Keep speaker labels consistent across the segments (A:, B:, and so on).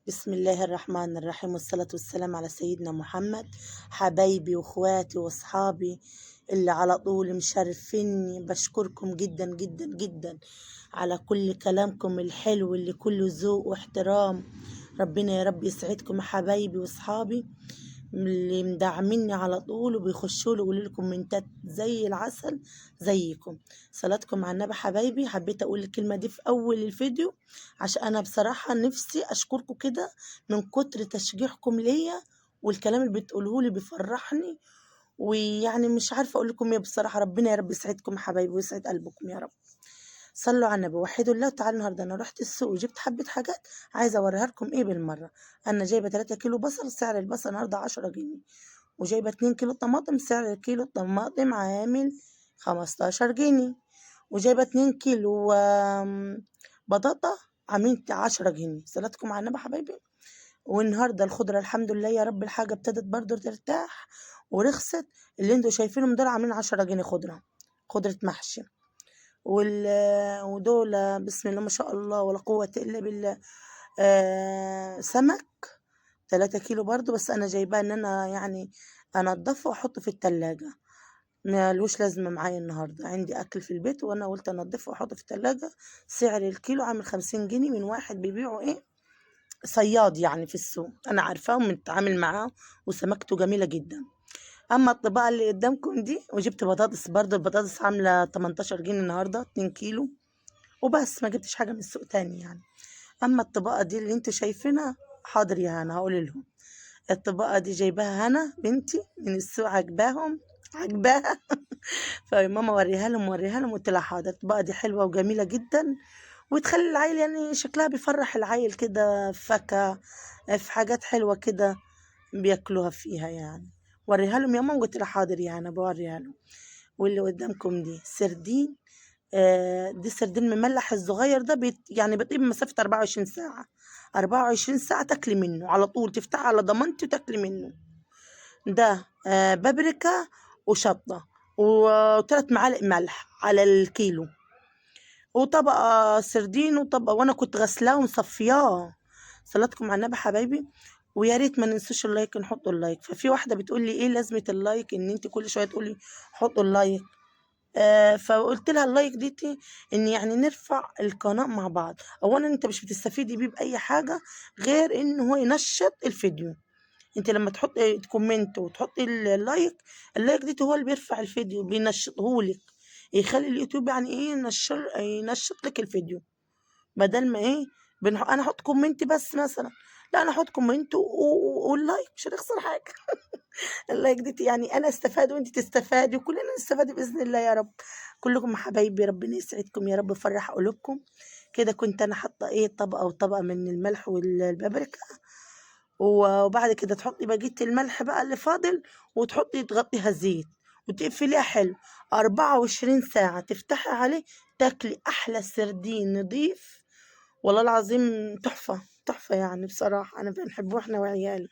A: بسم الله الرحمن الرحيم، والصلاة والسلام على سيدنا محمد. حبايبي واخواتي واصحابي اللي على طول مشرفيني، بشكركم جدا جدا جدا على كل كلامكم الحلو اللي كله ذوق واحترام. ربنا يا رب يسعدكم يا حبايبي واصحابي اللي مدعميني على طول وبيخشوا لي يقولوا لي كومنتات زي العسل زيكم. صلاتكم على النبي حبايبي. حبيت اقول الكلمه دي في اول الفيديو عشان انا بصراحه نفسي اشكركم كده من كتر تشجيعكم ليا، والكلام اللي بتقوله لي بيفرحني. ويعني مش عارفه اقول لكم ايه بصراحه. ربنا يا رب يسعدكم يا حبايبي ويسعد قلبكم يا رب. صلوا على النبي وحدوا الله. تعالوا النهارده انا رحت السوق وجبت حبه حاجات عايزه اوريها لكم ايه بالمره. انا جايبه 3 كيلو بصل، سعر البصل النهارده 10 جنيه. وجايبه 2 كيلو طماطم، سعر كيلو الطماطم عامل 15 جنيه. وجايبه 2 كيلو بطاطا عاملين 10 جنيه. صلاتكم على النبي حبايبي. والنهارده الخضره الحمد لله يا رب الحاجه ابتدت برضو ترتاح ورخصت. اللي انتوا شايفينهم دول عاملين 10 جنيه خضره محشي. ودول بسم الله ما شاء الله ولا قوة إلا بالله. سمك 3 كيلو برضو، بس أنا جايباه إن أنا يعني أنضفه وأحطه في التلاجة. ملوش لازمة معايا النهاردة، عندي أكل في البيت وأنا قلت أنضفه وأحطه في التلاجة. سعر الكيلو عامل 50 جنيه من واحد بيبيعه إيه صياد يعني في السوق، أنا عارفاه ومتعامل معاه وسمكته جميلة جدا. اما الطباعة اللي قدامكم دي، وجبت بطاطس برضو، البطاطس عاملة 18 جنيه النهاردة 2 كيلو وبس، ما جبتش حاجة من السوق تاني يعني. اما الطبقة دي اللي انتوا شايفينها، حاضر يا هنا هقول لهم. الطبقة دي جايباها هنا بنتي من السوق، عجباها فماما وريها لهم قلت لها حاضر. الطبقة دي حلوة وجميلة جدا وتخلي العيل يعني شكلها بيفرح العيل كده، فاكهة في حاجات حلوة كده بياكلوها فيها يعني. وريها لهم يا ماما قلت لها حاضر يعني بوريها لهم. واللي قدامكم دي سردين. دي سردين مملح الصغير ده يعني بيطيب مسافة 24 ساعة. 24 ساعة تاكلي منه على طول، تفتحي على ضمانتي وتاكلي منه. ده بابريكا وشطة وثلاث معالق ملح على الكيلو. وطبقة سردين وطبقة، وانا كنت غسلاه ومصفياه. صلاتكم على النبي حبايبي. ويا ريت ما ننسوش اللايك، نحطوا اللايك. ففي واحدة بتقول لي ايه لازمة اللايك ان انت كل شوية تقولي حطوا اللايك. فقلت لها اللايك دي ان يعني نرفع القناة مع بعض. اولا انت مش بتستفيدي بيه باي حاجة غير ان هو ينشط الفيديو. انت لما تحطي كومنت وتحطي اللايك، اللايك دي هو اللي بيرفع الفيديو بينشطهولك، يخلي اليوتيوب يعني ايه ينشط لك الفيديو. بدل ما ايه انا احط كومنت بس مثلا، لا انا احط كومنت واللايك مش هنخسر حاجة. اللايك دي يعني انا استفاد وانت تستفادي وكلنا نستفاد باذن الله يا رب. كلكم حبايبي ربنا يسعدكم يا رب يفرح قلوبكم. كده كنت انا حاطه ايه طبقه وطبقه من الملح والبابريكا. وبعد كده تحطي بقيه الملح بقى اللي فاضل وتحطي تغطيها زيت وتقفليها حلو 24 ساعه، تفتحي عليه تاكلي احلى سردين نضيف. والله العظيم تحفه تحفه يعني بصراحه انا بنحبه احنا وعيالي.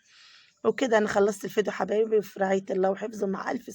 A: وكده انا خلصت الفيديو حبايبي، في رعايه الله وحفظه، مع الف